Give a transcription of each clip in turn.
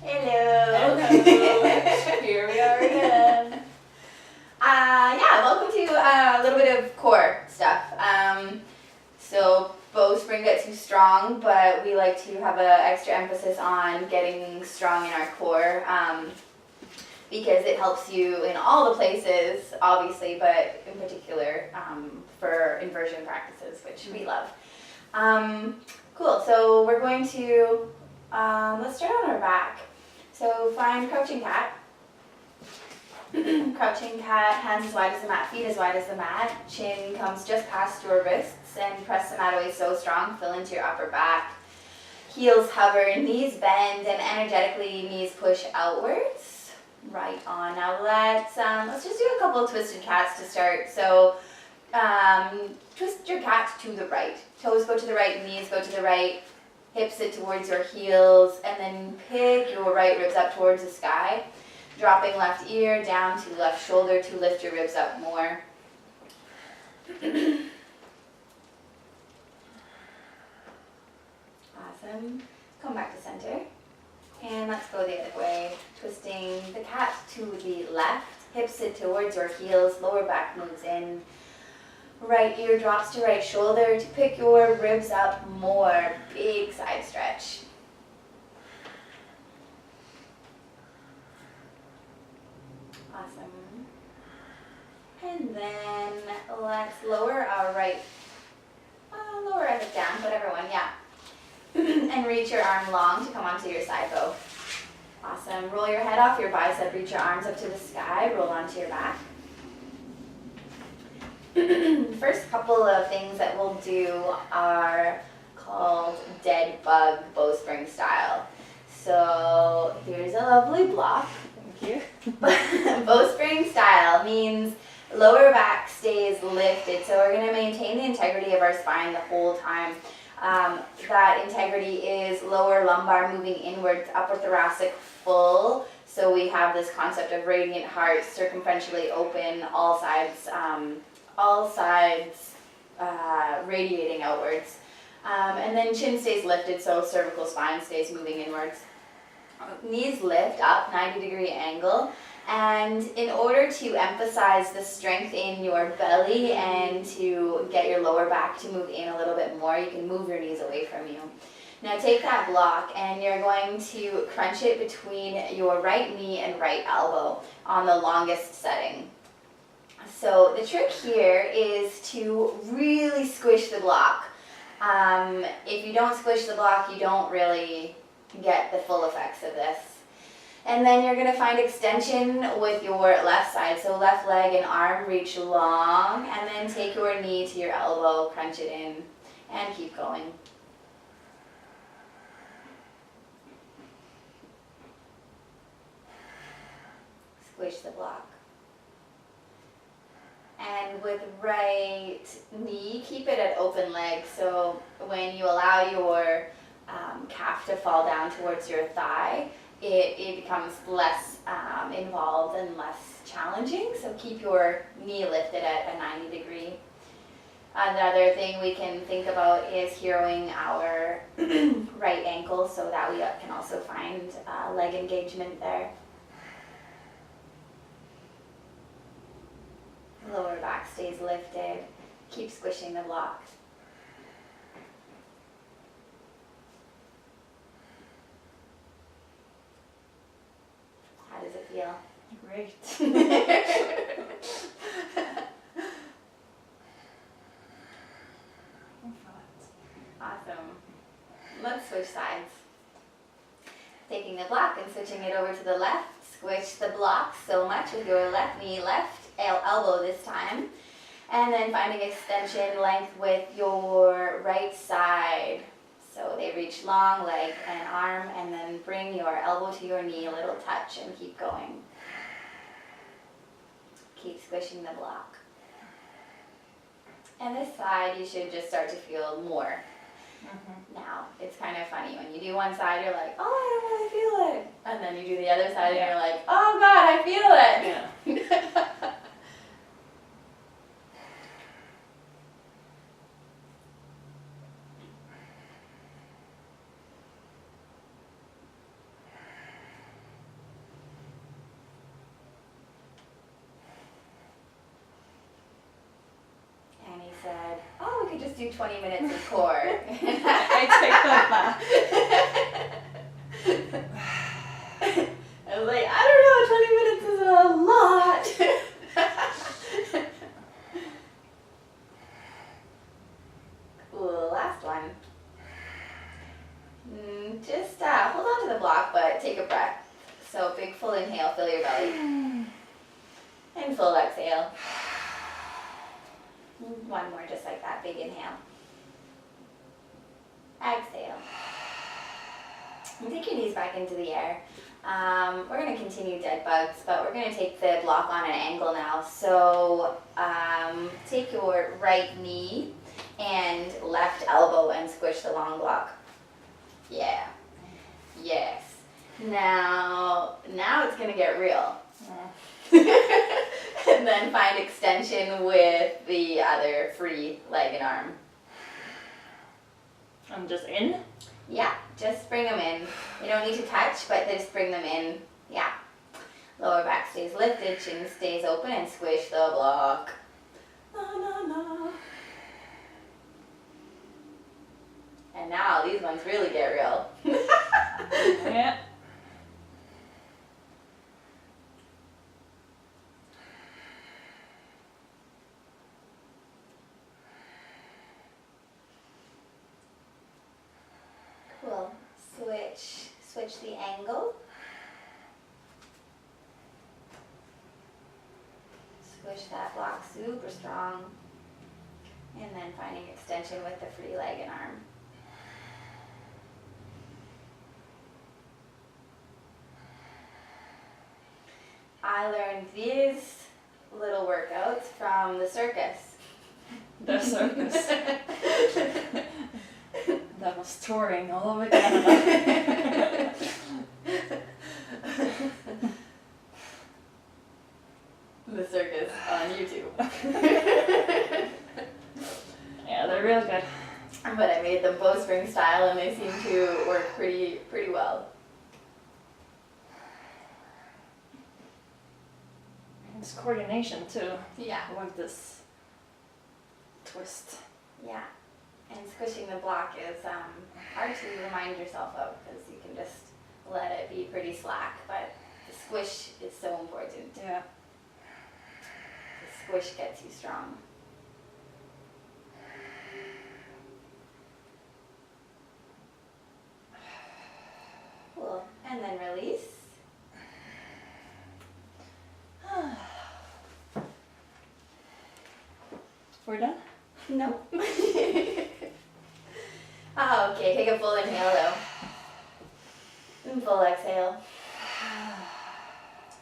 Hello. Hello. Here we are again. Yeah, welcome to a little bit of core stuff. So Bowspring gets you strong, but we like to have an extra emphasis on getting strong in our core because it helps you in all the places, obviously, but in particular for inversion practices, which we love. Cool, so we're going to, let's start on our back. So find crouching cat. Crouching cat, hands as wide as the mat, feet as wide as the mat. Chin comes just past your wrists and press the mat away so strong, fill into your upper back. Heels hover, knees bend, and energetically knees push outwards. Right on. Now let's just do a couple of twisted cats to start. So twist your cat to the right. Toes go to the right, knees go to the right. Hips sit towards your heels, and then pick your right ribs up towards the sky. Dropping left ear down to left shoulder to lift your ribs up more. Awesome. Come back to center. And let's go the other way. Twisting the cat to the left. Hips sit towards your heels. Lower back moves in. Right ear drops to right shoulder to pick your ribs up more. Big side stretch. Awesome. And then let's lower our right, lower our hip down, whatever one, yeah. And reach your arm long to come onto your side bow. Awesome. Roll your head off your bicep, reach your arms up to the sky, roll onto your back. First couple of things that we'll do are called dead bug bowspring style. So here's a lovely block. Thank you. Bowspring style means lower back stays lifted. So we're going to maintain the integrity of our spine the whole time. That integrity is lower lumbar moving inwards, upper thoracic full. So we have this concept of radiant heart, circumferentially open, all sides radiating outwards. And then chin stays lifted, so cervical spine stays moving inwards. Knees lift up, 90-degree angle. And in order to emphasize the strength in your belly and to get your lower back to move in a little bit more, you can move your knees away from you. Now take that block and you're going to crunch it between your right knee and right elbow on the longest setting. So the trick here is to really squish the block. If you don't squish the block, you don't really get the full effects of this. And then you're going to find extension with your left side. So left leg and arm reach long, and then take your knee to your elbow, crunch it in, and keep going. Squish the block. And with right knee, keep it at open leg. So when you allow your calf to fall down towards your thigh, it becomes less involved and less challenging. So keep your knee lifted at a 90-degree. Another thing we can think about is heroing our right ankle so that we can also find leg engagement there. Lower back stays lifted. Keep squishing the block. How does it feel? Great. Awesome. Let's switch sides. Taking the block and switching it over to the left. Squish the block so much with your left knee, left elbow this time. And then finding extension length with your right side. So they reach long, leg and arm, and then bring your elbow to your knee, a little touch, and keep going. Keep squishing the block. And this side, you should just start to feel more. Now, it's kind of funny. When you do one side, you're like, oh, I don't really feel it. And then you do the other side, and you're like, oh, God, I feel it. Yeah. do 20 minutes of core. I take that back. I was like, I don't know, 20 minutes is a lot. Cool, last one. Just hold on to the block, but take a breath. So big full inhale, fill your belly. And full exhale. One more just like that, big inhale. Exhale. And take your knees back into the air. We're going to continue dead bugs, but we're going to take the block on an angle now. So take your right knee and left elbow and squish the long block. Yeah. Yes. Now it's going to get real. And then find extension with the other free leg and arm. I'm just in. Yeah, just bring them in. You don't need to touch, but just bring them in. Yeah. Lower back stays lifted, chin stays open, and squish the block. Na, na, na. And now these ones really get real. Yeah. Cool. Switch the angle. Squish that block super strong. And then finding extension with the free leg and arm. I learned these little workouts from the circus. The circus. That was touring all over Canada. The circus on YouTube. Yeah, they're real good. But I made them Bowspring style and they seem to work pretty well. It's coordination too. Yeah. With this twist. Yeah. And squishing the block is hard to remind yourself of because you can just let it be pretty slack, but the squish is so important. Yeah. The squish gets you strong. Cool. And then release. We're done? No. Oh, okay, take a full inhale though. And full exhale.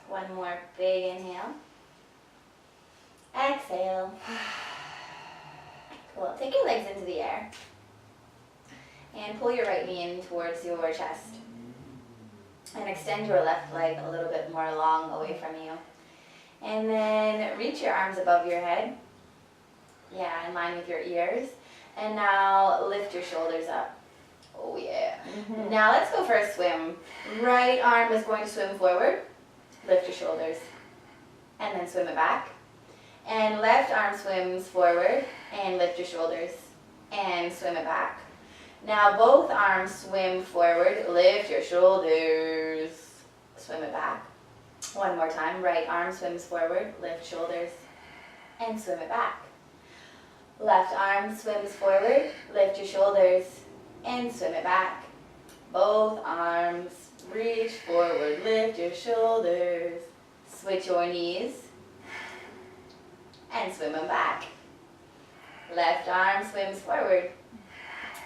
One more big inhale. Exhale. Cool. Take your legs into the air. And pull your right knee in towards your chest. And extend your left leg a little bit more long away from you. And then reach your arms above your head. Yeah, in line with your ears. And now lift your shoulders up. Oh yeah. Mm-hmm. Now let's go for a swim. Right arm is going to swim forward. Lift your shoulders. And then swim it back. And left arm swims forward and lift your shoulders. And swim it back. Now both arms swim forward. Lift your shoulders. Swim it back. One more time. Right arm swims forward. Lift shoulders. And swim it back. Left arm swims forward, lift your shoulders, and swim it back. Both arms reach forward, lift your shoulders. Switch your knees, and swim them back. Left arm swims forward,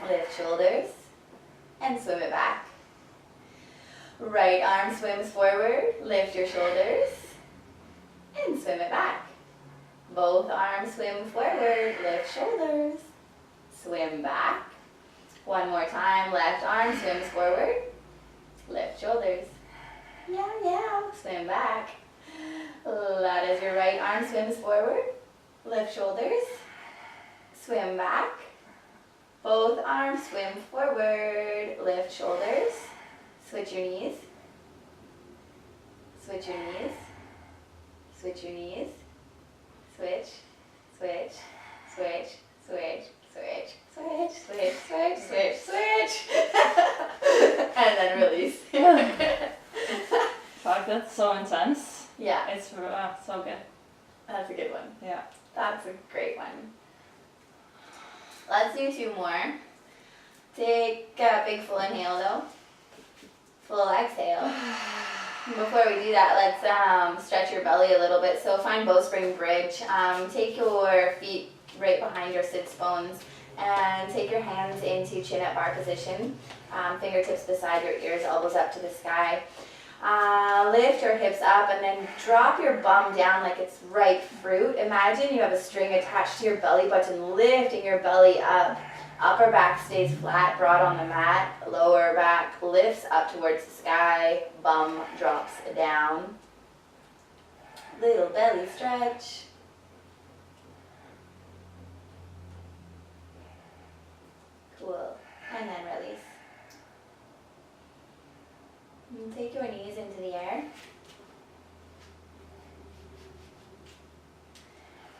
lift shoulders, and swim it back. Right arm swims forward, lift your shoulders, and swim it back. Both arms swim forward, lift shoulders, swim back. One more time, left arm swims forward, lift shoulders. Yow, yow, swim back. That is your right arm swims forward, lift shoulders, swim back. Both arms swim forward, lift shoulders, switch your knees, switch your knees, switch your knees. Switch, switch, switch, switch, switch. release. Fuck, that's so intense. Yeah, It's so good. that's a good one. Yeah. That's a great one. Let's do 2 more. Take a big full inhale though. Full exhale. Before we do that, let's stretch your belly a little bit. So find Bowspring bridge. Take your feet right behind your sits bones and take your hands into chin up bar position. Fingertips beside your ears, elbows up to the sky. Lift your hips up and then drop your bum down like it's ripe fruit. Imagine you have a string attached to your belly button, lifting your belly up. Upper back stays flat, broad on the mat. Lower back lifts up towards the sky. Bum drops down. Little belly stretch. Cool. And then release. And take your knees into the air.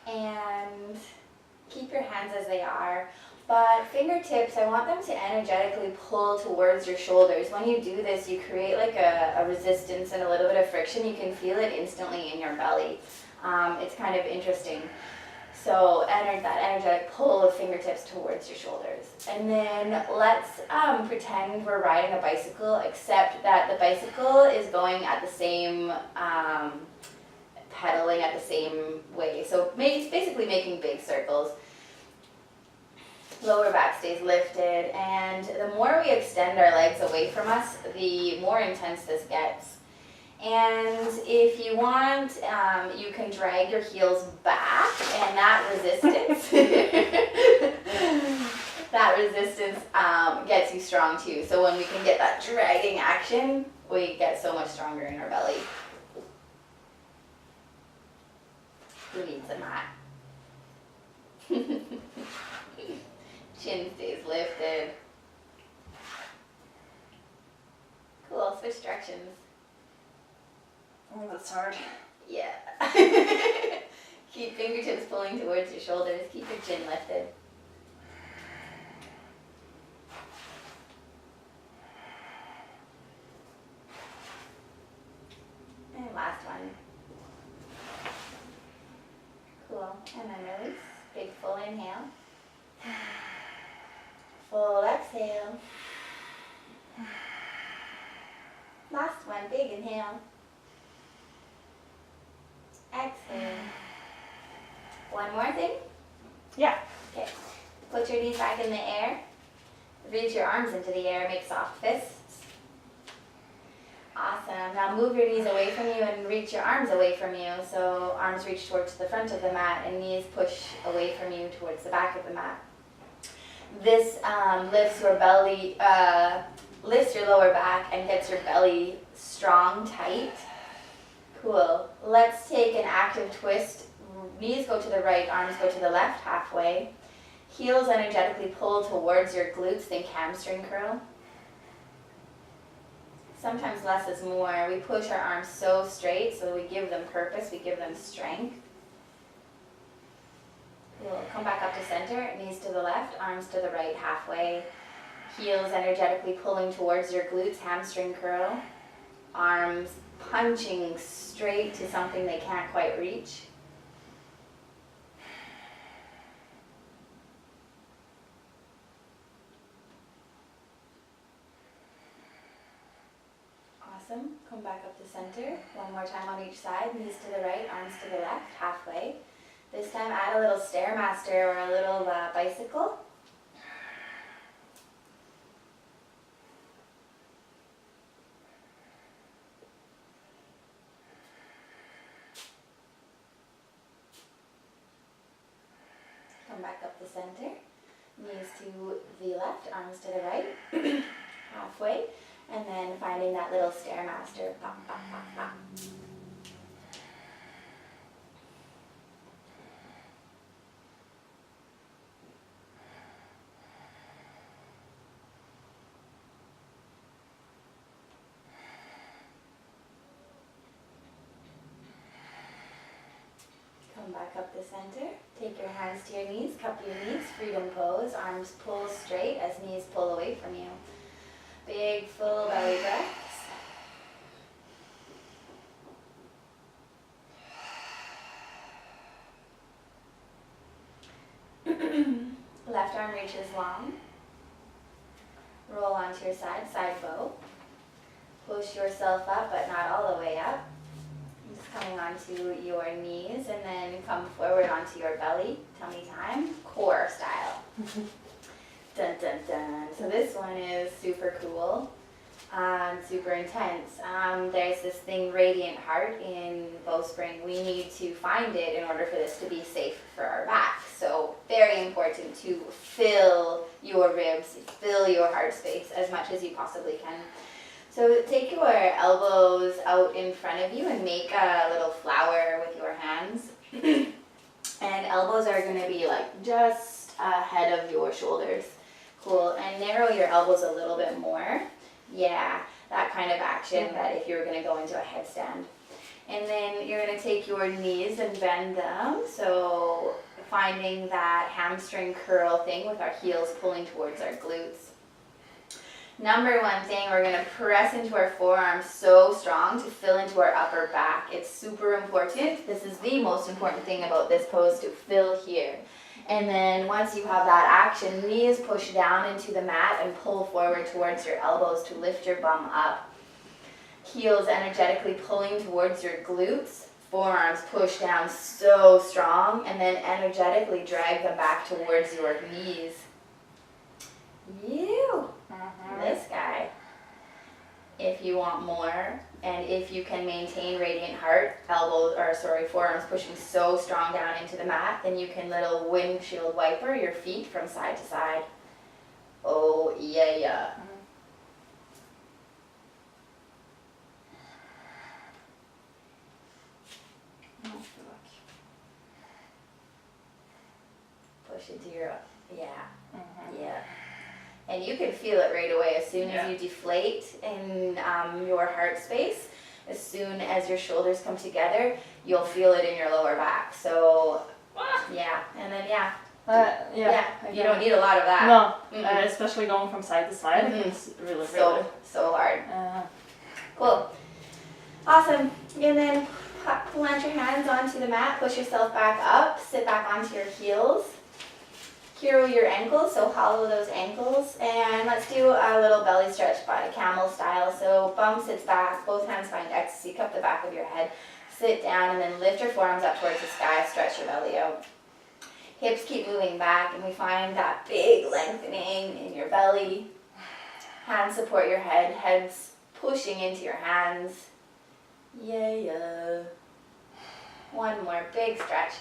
And keep your hands as they are. But fingertips, I want them to energetically pull towards your shoulders. When you do this, you create like a resistance and a little bit of friction. You can feel it instantly in your belly. It's kind of interesting. So that energetic pull of fingertips towards your shoulders. And then let's pretend we're riding a bicycle, except that the bicycle is going at the same, pedaling at the same way. So it's basically making big circles. Lower back stays lifted, and the more we extend our legs away from us, the more intense this gets. And if you want, you can drag your heels back, and that resistance, gets you strong too. So when we can get that dragging action, we get so much stronger in our belly. Who needs a mat? Chin stays lifted. Cool, switch directions. Oh, that's hard. Yeah. Keep fingertips pulling towards your shoulders. Keep your chin lifted. And last one. Cool. And then release. Big full inhale. Full exhale. Last one, big inhale. Exhale. One more thing? Yeah. Okay. Put your knees back in the air. Reach your arms into the air, make soft fists. Awesome. Now move your knees away from you and reach your arms away from you. So arms reach towards the front of the mat and knees push away from you towards the back of the mat. This lifts your belly, lifts your lower back and gets your belly strong, tight. Cool. Let's take an active twist. Knees go to the right, arms go to the left halfway. Heels energetically pull towards your glutes, think hamstring curl. Sometimes less is more. We push our arms so straight so we give them purpose, we give them strength. We'll come back up to center, knees to the left, arms to the right halfway. Heels energetically pulling towards your glutes, hamstring curl. Arms punching straight to something they can't quite reach. Awesome. Come back up to center. One more time on each side, knees to the right, arms to the left, halfway. This time add a little Stairmaster or a little bicycle. Come back up the center. Knees to the left, arms to the right, halfway. And then finding that little Stairmaster. Pop, pop, pop, pop. Come back up the center. Take your hands to your knees, cup your knees, freedom pose. Arms pull straight as knees pull away from you. Big full belly breaths. Left arm reaches long. Roll onto your side, side bow. Push yourself up, but not all the way up. Just coming onto your knees and then come forward onto your belly. Tummy time, core style. Dun dun dun. So this one is super cool. Super intense. There's this thing, radiant heart, in Bowspring. We need to find it in order for this to be safe for our back. So very important to fill your ribs, fill your heart space as much as you possibly can. So take your elbows out in front of you and make a little flower with your hands. And elbows are going to be like just ahead of your shoulders. Cool. And narrow your elbows a little bit more. Yeah, that kind of action that if you were going to go into a headstand. And then you're going to take your knees and bend them. So finding that hamstring curl thing with our heels pulling towards our glutes. Number one thing, we're going to press into our forearms so strong to fill into our upper back. It's super important. This is the most important thing about this pose, to fill here. And then once you have that action, knees push down into the mat and pull forward towards your elbows to lift your bum up. Heels energetically pulling towards your glutes. Forearms push down so strong, and then energetically drag them back towards your knees. This guy. If you want more, and if you can maintain radiant heart, forearms pushing so strong down into the mat, then you can little windshield wiper your feet from side to side. Oh, yeah. Push into your, yeah. And you can feel it right away as soon as you deflate in your heart space. As soon as your shoulders come together, you'll feel it in your lower back. So, and then you don't need a lot of that. No, especially going from side to side. It's really so hard. Cool. Awesome. And then plant your hands onto the mat, push yourself back up, sit back onto your heels. Hero your ankles, so hollow those ankles, and let's do a little belly stretch by camel style. So bum sits back, both hands find ecstasy, cup the back of your head, sit down, and then lift your forearms up towards the sky, stretch your belly out. Hips keep moving back, and we find that big lengthening in your belly. Hands support your head, heads pushing into your hands. Yeah. One more big stretch.